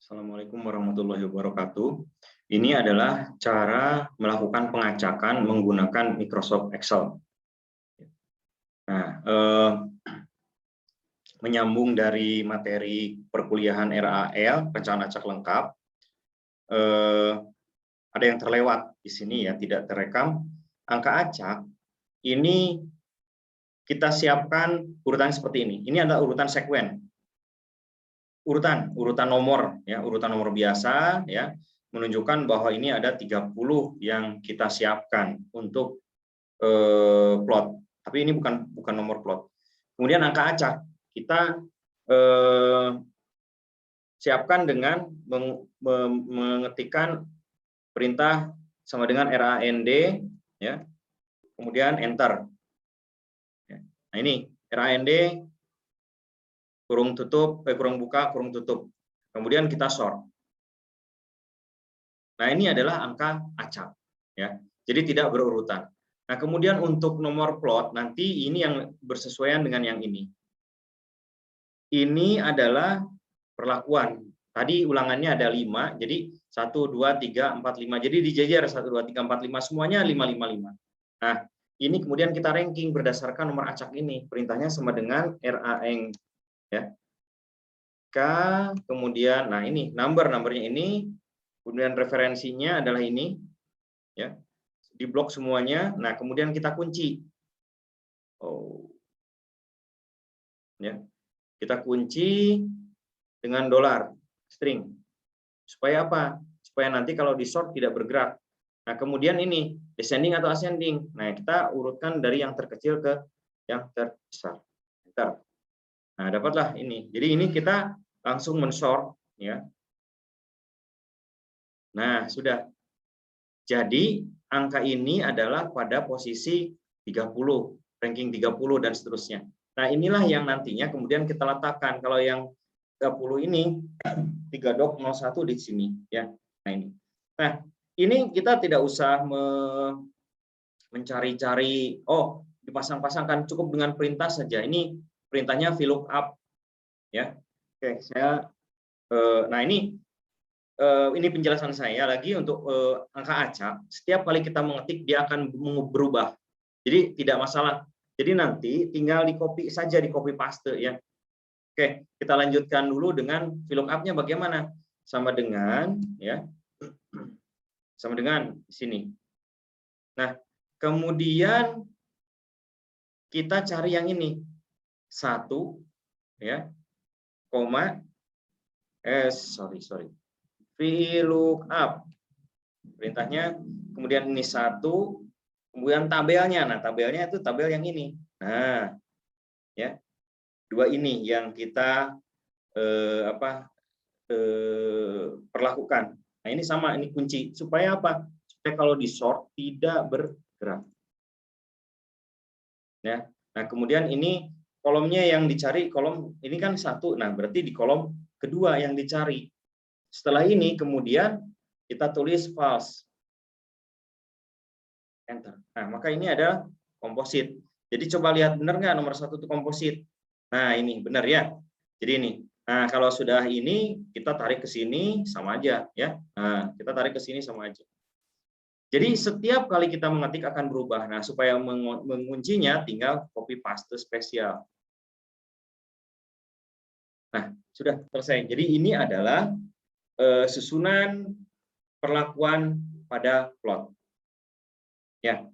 Assalamualaikum warahmatullahi wabarakatuh. Ini adalah cara melakukan pengacakan menggunakan Microsoft Excel. Nah, menyambung dari materi perkuliahan RAL, perencanaan acak lengkap, ada yang terlewat di sini ya, tidak terekam. Angka acak ini kita siapkan urutan seperti ini. Ini adalah urutan sekuen. Urutan nomor ya, urutan nomor biasa ya, menunjukkan bahwa ini ada 30 yang kita siapkan untuk plot. Tapi ini bukan nomor plot. Kemudian angka acak kita siapkan dengan mengetikkan perintah sama dengan RAND ya. Kemudian enter. Nah, ini RAND kurung tutup, kurung buka, kurung tutup. Kemudian kita sort. Nah, ini adalah angka acak, ya. Jadi tidak berurutan. Nah, kemudian untuk nomor plot nanti ini yang bersesuaian dengan yang ini. Ini adalah perlakuan. Tadi ulangannya ada 5, jadi 1, 2, 3, 4, 5. Jadi dijajar 1, 2, 3, 4, 5 semuanya 5, 5, 5. Nah, ini kemudian kita ranking berdasarkan nomor acak ini. Perintahnya sama dengan RANG ya. K, kemudian nah ini numbernya ini, kemudian referensinya adalah ini ya. Di blok semuanya. Nah, kemudian kita kunci. Ya. Kita kunci dengan $ string. Supaya apa? Supaya nanti kalau di sort tidak bergerak. Nah, kemudian ini descending atau ascending. Nah, kita urutkan dari yang terkecil ke yang terbesar. Enter. Nah, dapatlah ini. Jadi ini kita langsung mensort ya. Nah, sudah. Jadi angka ini adalah pada posisi 30, ranking 30 dan seterusnya. Nah, inilah yang nantinya kemudian kita letakkan. Kalau yang 30 ini 3.01 di sini ya. Nah, ini. Nah, ini kita tidak usah mencari-cari dipasang-pasangkan, cukup dengan perintah saja. Ini perintahnya VLOOKUP ya. Oke, nah ini penjelasan saya lagi untuk angka acak. Setiap kali kita mengetik dia akan berubah. Jadi tidak masalah. Jadi nanti tinggal di copy saja, di copy paste ya. Oke, kita lanjutkan dulu dengan VLOOKUP-nya bagaimana? Sama dengan ya. Sama dengan di sini. Nah, kemudian kita cari yang ini. 1 ya. Koma VLOOKUP. Perintahnya, kemudian ini 1, kemudian tabelnya. Nah, tabelnya itu tabel yang ini. Nah, ya. 2 ini yang kita perlakukan. Nah, ini sama, ini kunci. Supaya apa? Supaya kalau di sort tidak bergerak. Ya. Nah, kemudian ini kolomnya yang dicari, kolom ini kan 1. Nah, berarti di kolom kedua yang dicari. Setelah ini kemudian kita tulis false. Enter. Nah, maka ini ada komposit. Jadi coba lihat benar nggak nomor 1 itu komposit. Nah, ini benar ya. Jadi ini. Nah, kalau sudah ini kita tarik ke sini sama aja ya. Nah, kita tarik ke sini sama aja. Jadi setiap kali kita mengetik akan berubah. Nah, supaya menguncinya tinggal copy paste spesial. Nah, sudah selesai. Jadi ini adalah susunan perlakuan pada plot. Ya,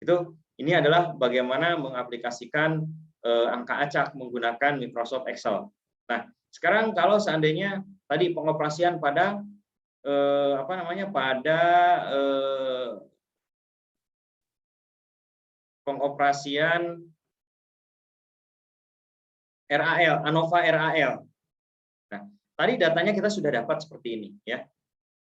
itu ini adalah bagaimana mengaplikasikan angka acak menggunakan Microsoft Excel. Nah, sekarang kalau seandainya tadi pengoperasian pada pengoperasian RAL, ANOVA RAL. Nah, tadi datanya kita sudah dapat seperti ini ya.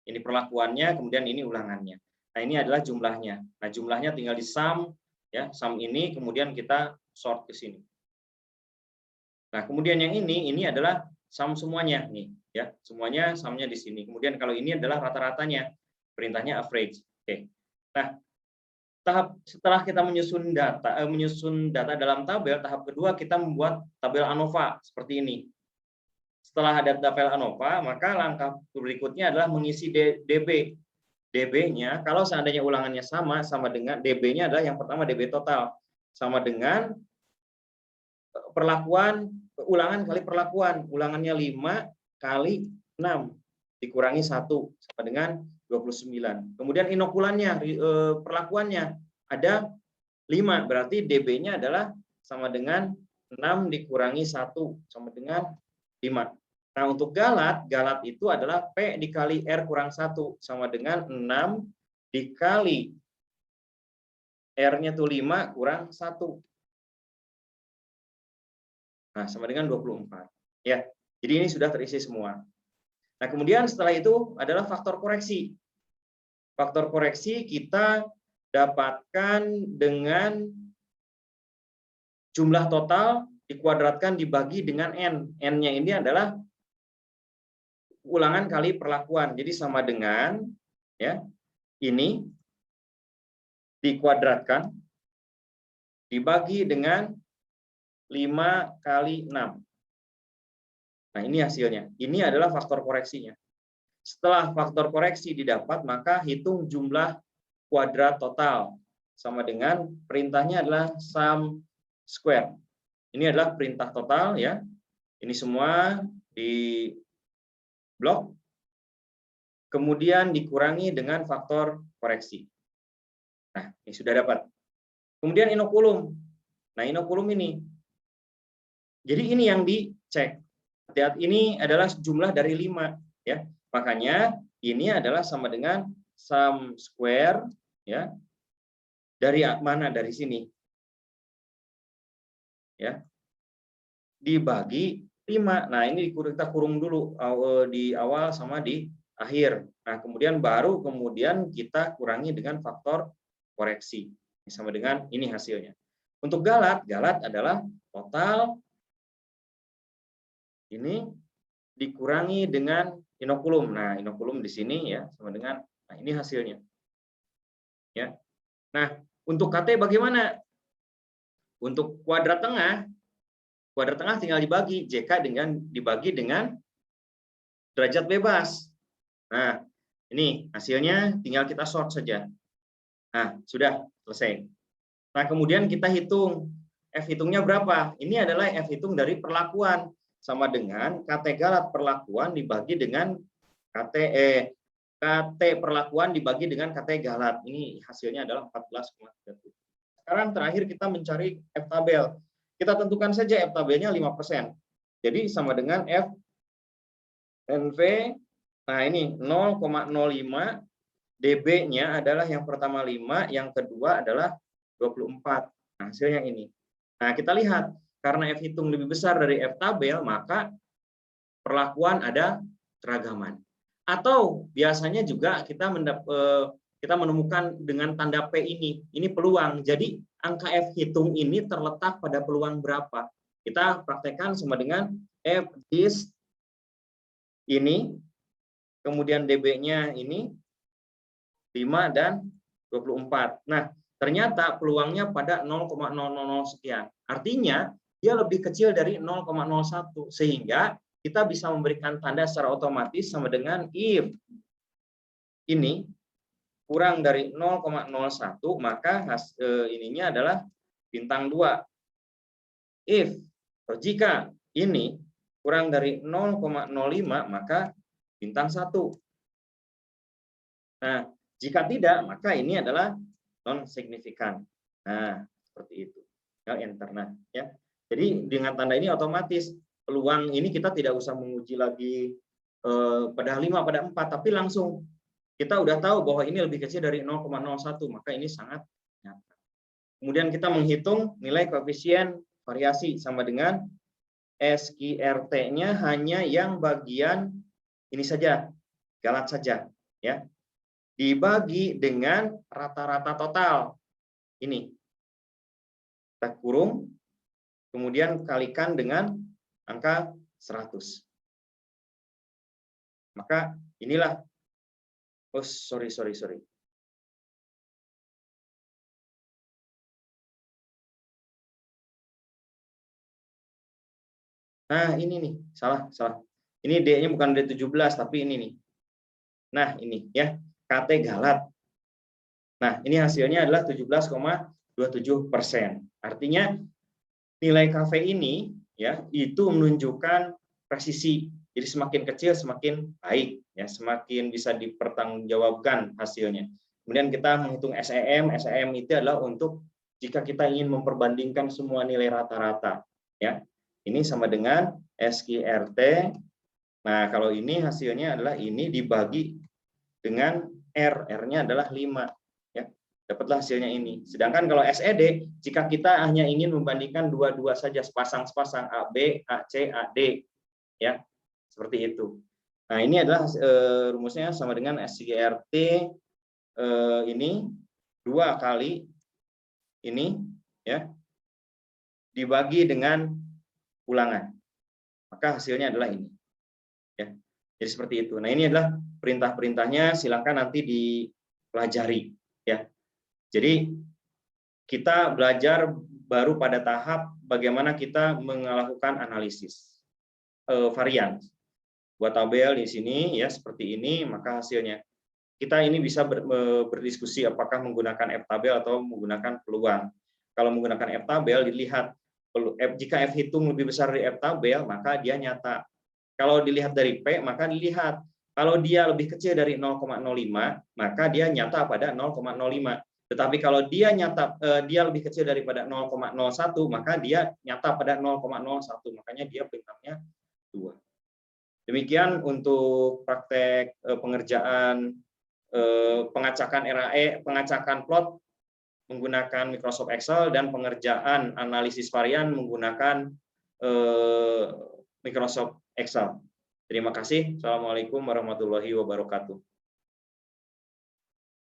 Ini perlakuannya, kemudian ini ulangannya. Nah, ini adalah jumlahnya. Nah, jumlahnya tinggal di sum ya, sum ini kemudian kita sort ke sini. Nah, kemudian yang ini adalah sum semuanya nih ya. Semuanya sumnya di sini. Kemudian kalau ini adalah rata-ratanya. Perintahnya average. Oke. Nah, setelah kita menyusun data dalam tabel, tahap kedua kita membuat tabel ANOVA seperti ini. Setelah ada tabel ANOVA, maka langkah berikutnya adalah mengisi DB. DB-nya, kalau seandainya ulangannya sama dengan DB-nya adalah yang pertama DB total, sama dengan perlakuan, ulangan kali perlakuan. Ulangannya 5 kali 6 dikurangi 1 sama dengan 29. Kemudian inokulannya, perlakuannya ada 5, berarti DB-nya adalah sama dengan 6 dikurangi 1 sama dengan 5. Nah, untuk galat itu adalah P dikali R kurang 1 sama dengan 6 dikali R-nya tuh 5 kurang 1. Nah, sama dengan 24. Ya, jadi ini sudah terisi semua. Nah, kemudian setelah itu adalah faktor koreksi. Faktor koreksi kita dapatkan dengan jumlah total dikuadratkan dibagi dengan N. N-nya ini adalah ulangan kali perlakuan. Jadi sama dengan ya, ini dikuadratkan dibagi dengan 5 kali 6. Nah, ini hasilnya. Ini adalah faktor koreksinya. Setelah faktor koreksi didapat, maka hitung jumlah kuadrat total. Sama dengan perintahnya adalah sum square. Ini adalah perintah total ya. Ini semua di blok. Kemudian dikurangi dengan faktor koreksi. Nah, ini sudah dapat. Kemudian inokulum. Nah, inokulum ini. Jadi ini yang dicek. Ini adalah jumlah dari 5 ya. Makanya ini adalah sama dengan sum square ya. Dari mana? Dari sini. Ya. Dibagi 5. Nah, ini kita kurung dulu di awal sama di akhir. Nah, kemudian kita kurangi dengan faktor koreksi. Sama dengan ini hasilnya. Untuk galat adalah total ini dikurangi dengan inokulum. Nah, inokulum di sini ya sama dengan ini hasilnya. Ya. Nah, untuk KT bagaimana? Untuk kuadrat tengah tinggal dibagi JK dibagi dengan derajat bebas. Nah, ini hasilnya tinggal kita sort saja. Nah, sudah selesai. Nah, kemudian kita hitung. F hitungnya berapa? Ini adalah F hitung dari perlakuan. Sama dengan KT galat perlakuan dibagi dengan KT perlakuan dibagi dengan KT galat. Ini hasilnya adalah 14,37. Sekarang terakhir kita mencari F tabel. Kita tentukan saja F tabelnya 5%. Jadi sama dengan F NV. Nah, ini 0,05. DB-nya adalah yang pertama 5, yang kedua adalah 24. Nah, hasilnya ini. Nah, kita lihat karena F hitung lebih besar dari F tabel, maka perlakuan ada keragaman. Atau biasanya juga kita menemukan dengan tanda P ini. Ini peluang. Jadi angka F hitung ini terletak pada peluang berapa. Kita praktekkan sama dengan F dis ini, kemudian DB-nya ini 5 dan 24. Nah, ternyata peluangnya pada 0,000 sekian. Artinya dia lebih kecil dari 0,01 sehingga kita bisa memberikan tanda secara otomatis sama dengan if ini kurang dari 0,01 maka ininya adalah bintang 2. If atau jika ini kurang dari 0,05 maka bintang 1. Nah, jika tidak maka ini adalah non signifikan. Nah, seperti itu. Enter. Nah, ya. Jadi dengan tanda ini otomatis peluang ini kita tidak usah menguji lagi pada 5 pada 4 tapi langsung kita udah tahu bahwa ini lebih kecil dari 0,01 maka ini sangat nyata. Kemudian kita menghitung nilai koefisien variasi sama dengan SQRT-nya hanya yang bagian ini saja, galat saja ya. Dibagi dengan rata-rata total. Ini. Kita kurung kemudian kalikan dengan angka 100. Maka inilah sorry. Nah, ini nih, salah. Ini D-nya bukan D17 tapi ini nih. Nah, ini ya, KT Galat. Nah, ini hasilnya adalah 17,27%. Artinya nilai KV ini ya itu menunjukkan presisi. Jadi semakin kecil semakin baik ya, semakin bisa dipertanggungjawabkan hasilnya. Kemudian kita menghitung SEM. SEM itu adalah untuk jika kita ingin memperbandingkan semua nilai rata-rata ya. Ini sama dengan SQRT. Nah, kalau ini hasilnya adalah ini dibagi dengan R. R-nya adalah 5 ya. Dapatlah hasilnya ini. Sedangkan kalau SED, jika kita hanya ingin membandingkan dua-dua saja sepasang-sepasang AB, AC, AD ya. Seperti itu. Nah, ini adalah rumusnya sama dengan SQRT ini 2 kali ini ya dibagi dengan ulangan. Maka hasilnya adalah ini. Ya. Jadi seperti itu. Nah, ini adalah perintah-perintahnya, silakan nanti dipelajari ya. Jadi kita belajar baru pada tahap bagaimana kita melakukan analisis varian. Buat tabel di sini ya seperti ini, maka hasilnya kita ini bisa berdiskusi apakah menggunakan F-tabel atau menggunakan peluang. Kalau menggunakan F-tabel dilihat jika F hitung lebih besar dari F-tabel maka dia nyata. Kalau dilihat dari P maka dilihat kalau dia lebih kecil dari 0,05 maka dia nyata pada 0,05. Tetapi kalau dia nyata dia lebih kecil daripada 0,01 maka dia nyata pada 0,01. Makanya dia bintangnya 2. Demikian untuk praktek pengerjaan pengacakan RAE, pengacakan plot menggunakan Microsoft Excel dan pengerjaan analisis varian menggunakan Microsoft Excel. Terima kasih. Assalamualaikum warahmatullahi wabarakatuh.